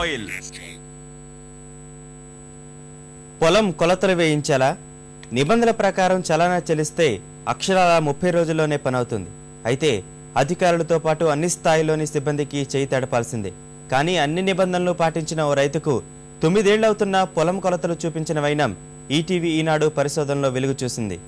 Oil. పొలం కొలతలు వేయించాలా? నిబంధనల ప్రకారం చలానా చెల్లిస్తే అక్షరాల 30 రోజుల్లోనే పనవుతుంది. అయితే అధికారులతో పాటు అన్ని స్థాయిలోని సిబ్బందికి చేయి తడపాల్సిందే. కానీ అన్ని నిబంధనలు పాటించిన ఓ రైతుకు 9 ఏళ్లవుతున్న పొలం కొలతలు చూపించిన వైనం ఈటీవీ ఈనాడు పరిశోధనలో వెలుగు చూసింది.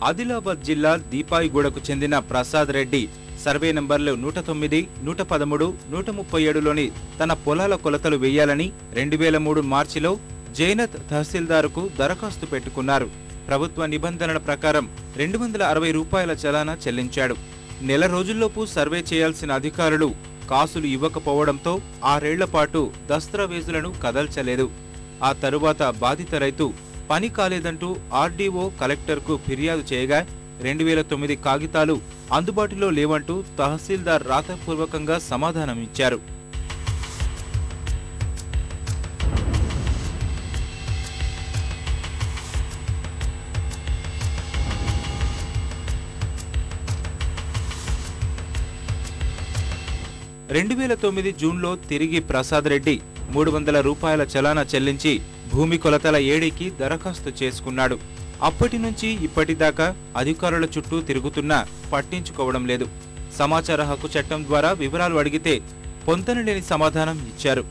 ఆదిలాబాద్ జిల్లా దీపాయిగూడకు చెందిన ప్రసాద్ రెడ్డి సర్వే నంబర్లు 109, 113, 137లోని తన పొలాల కొలతలు వేయాలని 2003 మార్చిలో జైనత్ తహసీల్దారుకు దరఖాస్తు పెట్టుకున్నారు. ప్రభుత్వ నిబంధనల ప్రకారం 260 రూపాయల చలానా చెల్లించాడు. నెల రోజుల్లోపు సర్వే చేయాల్సిన అధికారులు కాసులు ఇవ్వకపోవడంతో 6 ఏళ్ల పాటు దస్తావేజులను కదల్చలేదు. ఆ తరువాత బాధిత రైతు పని కాలేదంటూ ఆర్డీఓ కలెక్టర్కు ఫిర్యాదు చేయగా 2009 కాగితాలు అందుబాటులో లేవంటూ తహసీల్దార్ రాతపూర్వకంగా సమాధానమిచ్చారు. జూన్లో తిరిగి ప్రసాద్ రెడ్డి 300 రూపాయల చలానా చెల్లించి భూమి కొలతల ఏడీకి దరఖాస్తు చేసుకున్నాడు. అప్పటి నుంచి ఇప్పటిదాకా అధికారుల చుట్టూ తిరుగుతున్నా పట్టించుకోవడం లేదు. సమాచార హక్కు చట్టం ద్వారా వివరాలు అడిగితే పొంతనలేని సమాధానం ఇచ్చారు.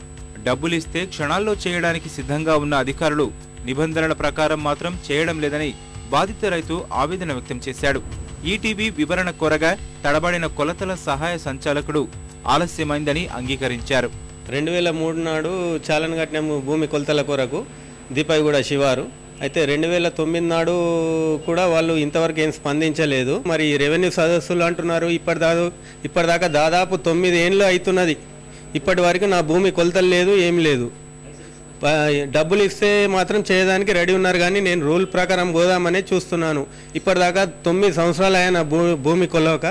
డబ్బులిస్తే క్షణాల్లో చేయడానికి సిద్ధంగా ఉన్న అధికారులు నిబంధనల ప్రకారం మాత్రం చేయడం లేదని బాధిత రైతు ఆవేదన వ్యక్తం చేశాడు. ఈటీవీ వివరణ కోరగా తడబడిన కొలతల సహాయ సంచాలకుడు ఆలస్యమైందని అంగీకరించారు. 2003 నాడు చాలన కట్టినాము భూమి కొలతల కొరకు దీపాయిగూడ శివారు. అయితే 2009 నాడు కూడా వాళ్ళు ఇంతవరకు ఏం స్పందించలేదు. మరి రెవెన్యూ సదస్సులు అంటున్నారు ఇప్పటిదాకా దాదాపు 9 ఏళ్ళు అవుతున్నది. ఇప్పటి వరకు నా భూమి కొలతలు లేదు, ఏం లేదు. డబ్బులు ఇస్తే మాత్రం చేయడానికి రెడీ ఉన్నారు, కానీ నేను రూల్ ప్రకారం పోదామనే చూస్తున్నాను. ఇప్పటిదాకా 9 సంవత్సరాలు అయిన భూమి కొలవక